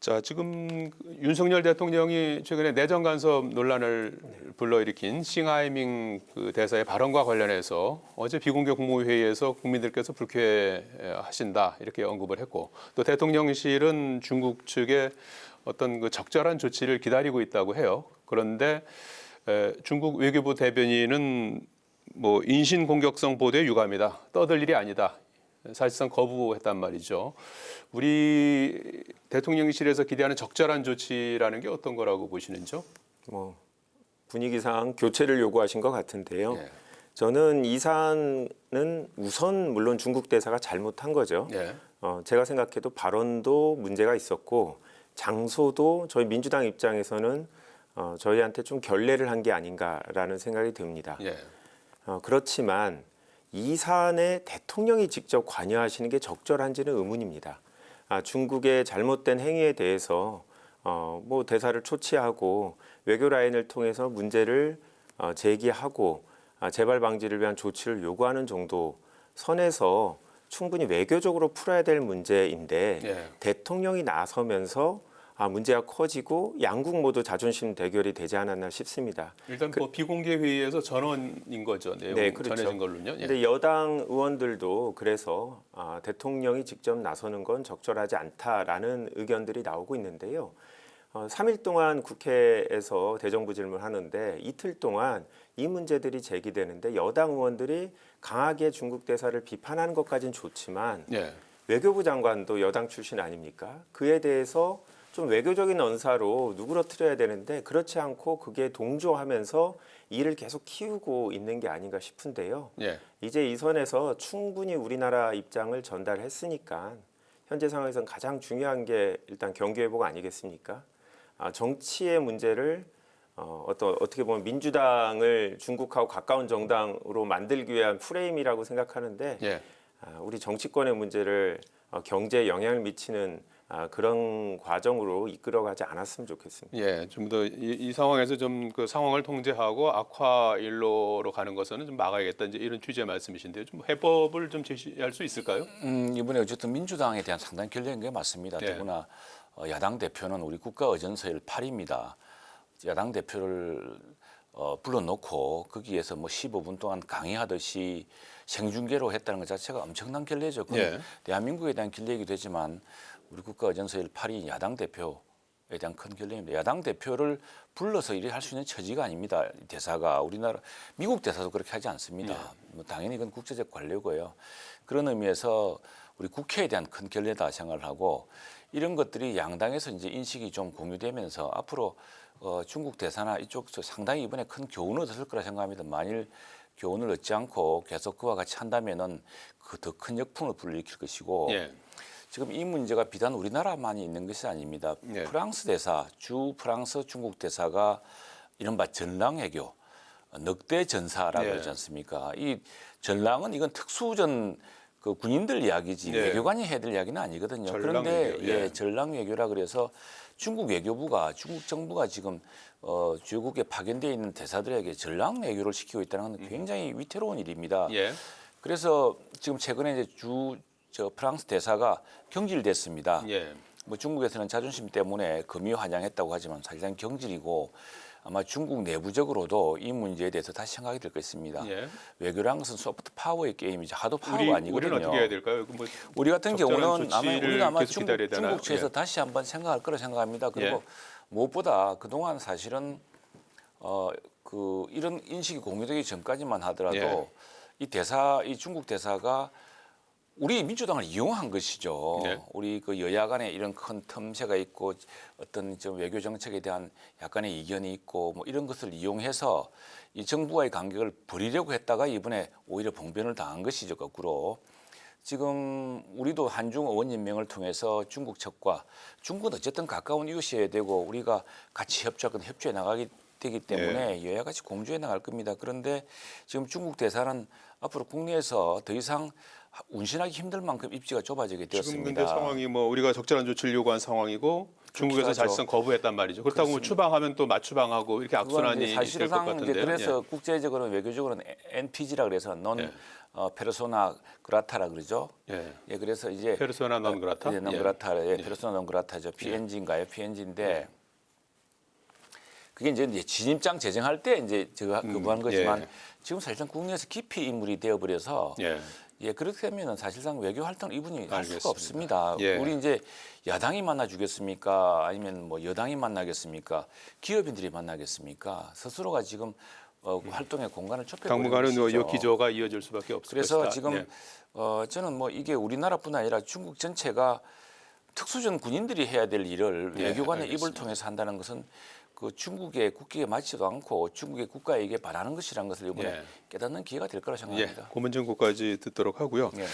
자, 지금 윤석열 대통령이 최근에 내정 간섭 논란을 불러일으킨 싱하이밍 그 대사의 발언과 관련해서 어제 비공개 국무회의에서 국민들께서 불쾌하신다 이렇게 언급을 했고, 또 대통령실은 중국 측의 어떤 그 적절한 조치를 기다리고 있다고 해요. 그런데 중국 외교부 대변인은 뭐 인신 공격성 보도에 유감이다, 떠들 일이 아니다, 사실상 거부했단 말이죠. 우리 대통령실에서 기대하는 적절한 조치라는 게 어떤 거라고 보시는지요? 뭐 분위기상 교체를 요구하신 것 같은데요. 예. 저는 이 사안은 우선 물론 중국 대사가 잘못한 거죠. 예. 제가 생각해도 발언도 문제가 있었고 장소도 저희 민주당 입장에서는 저희한테 좀 결례를 한 게 아닌가라는 생각이 듭니다. 예. 그렇지만 이 사안에 대통령이 직접 관여하시는 게 적절한지는 의문입니다. 중국의 잘못된 행위에 대해서 뭐 대사를 초치하고 외교 라인을 통해서 문제를 제기하고 재발 방지를 위한 조치를 요구하는 정도 선에서 충분히 외교적으로 풀어야 될 문제인데 예. 대통령이 나서면서 문제가 커지고 양국 모두 자존심 대결이 되지 않았나 싶습니다. 일단 뭐 비공개 회의에서 전원인 거죠. 내용 네, 그렇죠. 전해진 걸로는요. 예. 근데 여당 의원들도 그래서 대통령이 직접 나서는 건 적절하지 않다라는 의견들이 나오고 있는데요. 3일 동안 국회에서 대정부 질문하는데 이틀 동안 이 문제들이 제기되는데 여당 의원들이 강하게 중국 대사를 비판하는 것까지는 좋지만 예. 외교부 장관도 여당 출신 아닙니까? 그에 대해서 좀 외교적인 언사로 누그러뜨려야 되는데 그렇지 않고 그게 동조하면서 일을 계속 키우고 있는 게 아닌가 싶은데요. 예. 이제 이 선에서 충분히 우리나라 입장을 전달했으니까 현재 상황에서는 가장 중요한 게 일단 경기 회복 아니겠습니까? 정치의 문제를 어떻게 보면 민주당을 중국하고 가까운 정당으로 만들기 위한 프레임이라고 생각하는데 예. 우리 정치권의 문제를 경제에 영향을 미치는 그런 과정으로 이끌어가지 않았으면 좋겠습니다. 예, 좀 더 이 상황에서 좀 그 상황을 통제하고 악화 일로로 가는 것은 좀 막아야겠다, 이제 이런 취지의 말씀이신데요. 좀 해법을 좀 제시할 수 있을까요? 이번에 어쨌든 민주당에 대한 상당히 결례인 게 맞습니다. 네. 더구나 야당 대표는 우리 국가의전서일 8입니다. 야당 대표를 불러놓고 거기에서 뭐 15분 동안 강의하듯이 생중계로 했다는 것 자체가 엄청난 결례죠. 그건 예. 대한민국에 대한 결례이기도 하지만 우리 국가의전서일 8이 야당 대표에 대한 큰 결례입니다. 야당 대표를 불러서 일을 할 수 있는 처지가 아닙니다. 대사가 우리나라 미국 대사도 그렇게 하지 않습니다. 뭐 당연히 그건 국제적 관료고요. 그런 의미에서 우리 국회에 대한 큰 결례다 생각을 하고 이런 것들이 양당에서 이제 인식이 좀 공유되면서 앞으로 중국 대사나 이쪽 상당히 이번에 큰 교훈을 얻을 거라 생각합니다. 만일 교훈을 얻지 않고 계속 그와 같이 한다면은 그 더 큰 역풍을 불러일으킬 것이고. 예. 지금 이 문제가 비단 우리나라만이 있는 것이 아닙니다. 네. 프랑스 대사, 주 프랑스 중국 대사가 이른바 전랑외교, 늑대 전사라고 네. 그러지 않습니까? 이 전랑은 이건 특수전 그 군인들 이야기지 네. 외교관이 해야 될 이야기는 아니거든요. 전랑외교, 그런데 예. 전랑외교라 그래서 중국 외교부가 중국 정부가 지금 중국에 파견되어 있는 대사들에게 전랑외교를 시키고 있다는 건 굉장히 위태로운 일입니다. 예. 그래서 지금 최근에 이제 프랑스 대사가 경질됐습니다. 예. 뭐 중국에서는 자존심 때문에 금이 환영했다고 하지만 사실상 경질이고 아마 중국 내부적으로도 이 문제에 대해서 다시 생각이 될 것입니다. 예. 외교라는 것은 소프트 파워의 게임이지 하드 파워가 우리는 아니거든요. 어떻게 해야 될까요? 뭐 우리 같은 적절한 경우는 조치를 아마 계속 기다려야 되나요? 중국 측에서 예. 다시 한번 생각할 거라 생각합니다. 그리고 예. 무엇보다 그동안 사실은 이런 인식이 공유되기 전까지만 하더라도 예. 이 중국 대사가 우리 민주당을 이용한 것이죠. 네. 우리 그 여야 간에 이런 큰 틈새가 있고 어떤 좀 외교 정책에 대한 약간의 이견이 있고 뭐 이런 것을 이용해서 이 정부와의 간격을 버리려고 했다가 이번에 오히려 봉변을 당한 것이죠. 거꾸로. 지금 우리도 한중 의원 임명을 통해서 중국 측과 중국은 어쨌든 가까운 이웃이어야 되고 우리가 같이 협조해 나가기 되기 때문에 여야 같이 공조해 나갈 겁니다. 그런데 지금 중국 대사는 앞으로 국내에서 더 이상 운신하기 힘들 만큼 입지가 좁아지게 되었습니다. 지금 근데 상황이 뭐 우리가 적절한 조치를 요구한 상황이고 중국에서 하죠. 사실상 거부했단 말이죠. 그렇다고 뭐 추방하면 또 맞추방하고 이렇게 악순환이 될 것 사실상 같은데. 이제 그래서 국제적으로는 외교적으로는 NPG라 그래서 non 페르소나 그라타라 그러죠. 예. 예, 그래서 이제 페르소나 non grata? 예, non-grata, 예, 페르소나 non-grata죠. PNG인가요? PNG인데 그게 이제 진입장 제정할 때 이제 제가 그거한 거지만 예. 지금 사실상 국내에서 깊이 인물이 되어버려서 예. 예, 그렇게 되면은 사실상 외교 활동 이분이 할 알겠습니다. 수가 없습니다. 예. 우리 이제 야당이 만나주겠습니까? 아니면 뭐 여당이 만나겠습니까? 기업인들이 만나겠습니까? 스스로가 지금 활동의 공간을 좁혀버리는 당분간은 뭐 것이죠. 요 기조가 이어질 수밖에 없을 그래서 것이다. 지금 예. 저는 뭐 이게 우리나라뿐 아니라 중국 전체가 특수전 군인들이 해야 될 일을 예, 외교관의 입을 알겠습니다. 통해서 한다는 것은 그 중국의 국기에 맞지도 않고 중국의 국가에게 반하는 것이라는 것을 이번에 예. 깨닫는 기회가 될 거라 예, 생각합니다. 고문 정국까지 듣도록 하고요. 예.